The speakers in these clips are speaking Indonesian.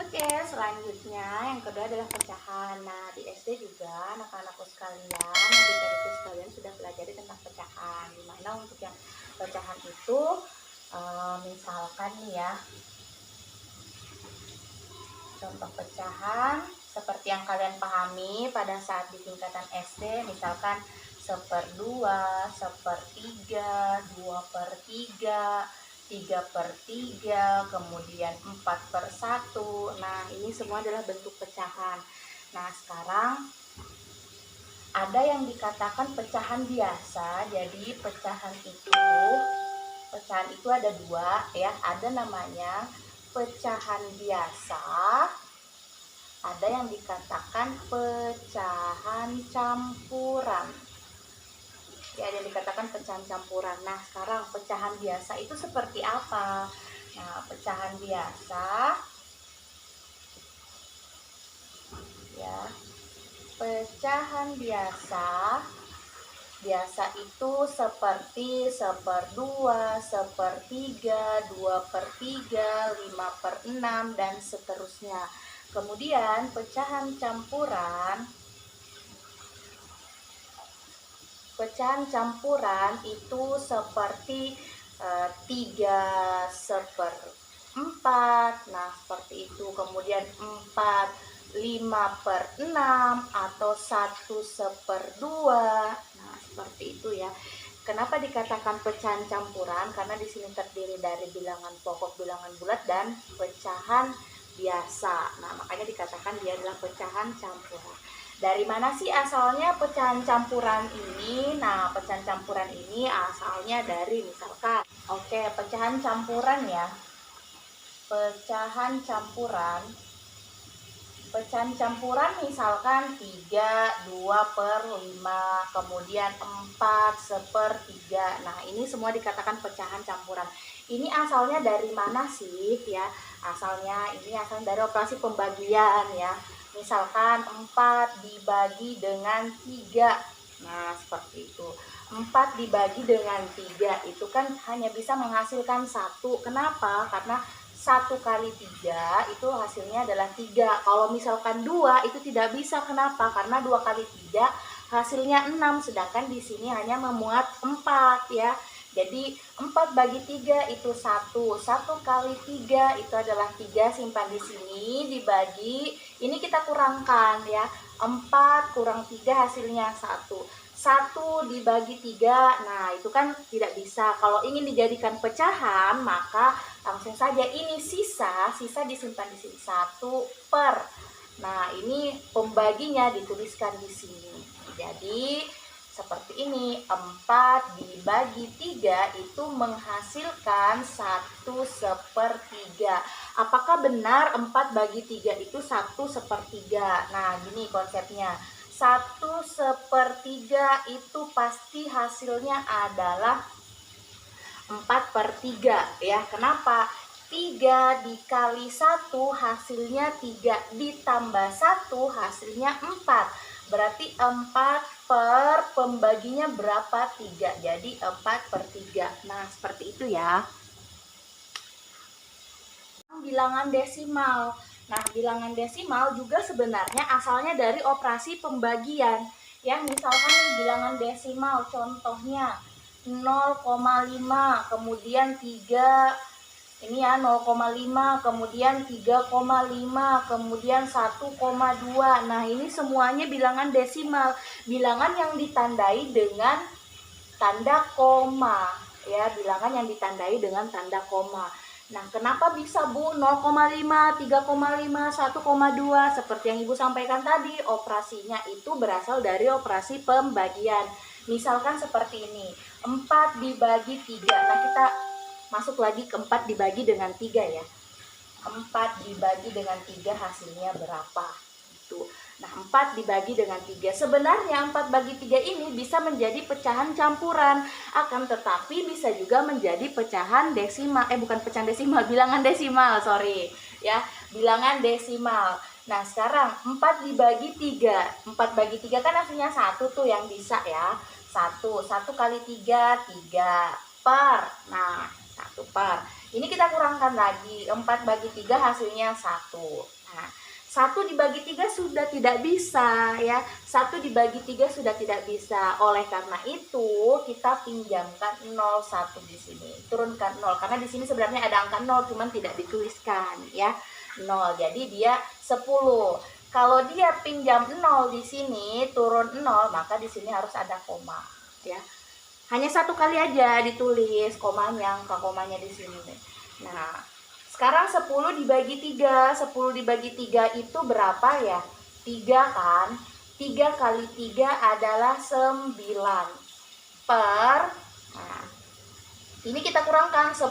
Oke, selanjutnya yang kedua adalah pecahan. Nah, di SD juga anak-anakku sekalian, adik-adikku sekalian sudah pelajari tentang pecahan. Dimana untuk yang pecahan itu, misalkan nih ya, contoh pecahan seperti yang kalian pahami pada saat di tingkatan SD, misalkan 1/2, 1/3, 2/3, 3/3, kemudian 4/1. Nah, ini semua adalah bentuk pecahan. Nah, sekarang ada yang dikatakan pecahan biasa. Jadi pecahan itu ada dua ya. Ada namanya pecahan biasa, ada yang dikatakan pecahan campuran. Ya, ada yang dikatakan pecahan campuran. Nah, sekarang pecahan biasa itu seperti apa? Nah, pecahan biasa ya. Pecahan biasa itu seperti 1/2, 1/3, 2/3, 5/6 dan seterusnya. Kemudian pecahan campuran itu seperti 3/4. Nah, seperti itu. Kemudian 4 5/6 atau 1/2. Nah, seperti itu ya. Kenapa dikatakan pecahan campuran? Karena di sini terdiri dari bilangan pokok, bilangan bulat, dan pecahan biasa. Nah, makanya dikatakan dia adalah pecahan campuran. Dari mana sih asalnya pecahan campuran ini? Nah, pecahan campuran ini asalnya dari misalkan, pecahan campuran ya. Pecahan campuran misalkan 3/2/5, kemudian 4/3. Nah, ini semua dikatakan pecahan campuran. Ini asalnya dari mana sih ya? Asalnya dari operasi pembagian ya. Misalkan 4 dibagi dengan 3. Nah, seperti itu. 4 dibagi dengan 3 itu kan hanya bisa menghasilkan 1. Kenapa? Karena 1 kali 3 itu hasilnya adalah 3. Kalau misalkan 2 itu tidak bisa. Kenapa? Karena 2 kali 3 hasilnya 6. Sedangkan di sini hanya memuat 4 ya. Jadi 4 bagi 3 itu 1. 1 kali 3 itu adalah 3. Simpan di sini, dibagi. Ini kita kurangkan ya. 4 kurang 3 hasilnya 1. 1 dibagi 3, nah itu kan tidak bisa. Kalau ingin dijadikan pecahan, maka langsung saja ini sisa disimpan di sini 1 per. Nah, ini pembaginya dituliskan di sini. Jadi seperti ini, 4 dibagi 3 itu menghasilkan 1/3. Apakah benar 4 bagi 3 itu 1/3? Nah, gini konsepnya. 1/3 itu pasti hasilnya adalah 4/3 ya. Kenapa? 3 dikali 1 hasilnya 3, ditambah 1 hasilnya 4. Berarti 4 per pembaginya berapa? 3. Jadi 4/3. Nah, seperti itu ya. Bilangan desimal. Nah, bilangan desimal juga sebenarnya asalnya dari operasi pembagian. Ya, misalkan bilangan desimal contohnya 0,5, kemudian 3, ini ya 0,5, kemudian 3,5, kemudian 1,2. Nah, ini semuanya bilangan desimal. Bilangan yang ditandai dengan tanda koma. Ya, bilangan yang ditandai dengan tanda koma. Nah, kenapa bisa Bu 0,5, 3,5, 1,2? Seperti yang Ibu sampaikan tadi, operasinya itu berasal dari operasi pembagian. Misalkan seperti ini, 4 dibagi 3. Nah, kita masuk lagi ke 4 dibagi dengan 3 ya. 4 dibagi dengan 3 hasilnya berapa? Itu. Nah, 4 dibagi dengan 3. Sebenarnya 4 bagi 3 ini bisa menjadi pecahan campuran. Akan tetapi bisa juga menjadi pecahan desimal. Bukan pecahan desimal, bilangan desimal, sorry. Ya, bilangan desimal. Nah, sekarang 4 dibagi 3. 4 bagi 3 kan hasilnya 1 tuh yang bisa ya. 1 kali 3, 3 per. Nah, 1 per. Ini kita kurangkan lagi. 4 bagi 3 hasilnya 1. Nah, 1 dibagi 3 sudah tidak bisa ya. 1 dibagi 3 sudah tidak bisa. Oleh karena itu, kita pinjamkan 0,1 di sini. Turunkan 0 karena di sini sebenarnya ada angka 0 cuman tidak dituliskan ya. 0. Jadi dia 10. Kalau dia pinjam 0 di sini, turun 0, maka di sini harus ada koma ya. Hanya 1 kali aja ditulis komanya, angka komanya di sini. Nah, sekarang 10 dibagi 3. 10 dibagi 3 itu berapa ya? 3 kan? 3 kali 3 adalah 9. Per, nah, ini kita kurangkan. 10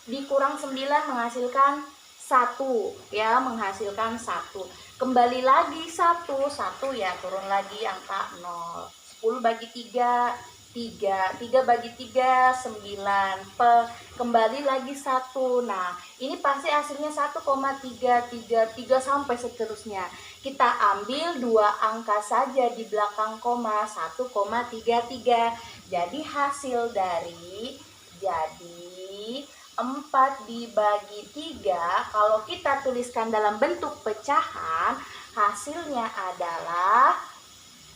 dikurang 9 menghasilkan 1 ya, menghasilkan 1. Kembali lagi 1 ya, turun lagi angka 0. 10 bagi 3, 3 bagi 3, 9. Kembali lagi 1. Nah, ini pasti hasilnya 1,333 sampai seterusnya. Kita ambil 2 angka saja di belakang koma, 1,33. Jadi hasil dari 4 dibagi 3, kalau kita tuliskan dalam bentuk pecahan, hasilnya adalah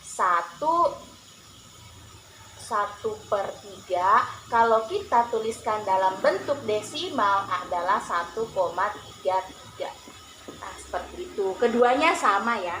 1/3. Kalau kita tuliskan dalam bentuk desimal adalah 1,33. Nah, seperti itu. Keduanya sama ya.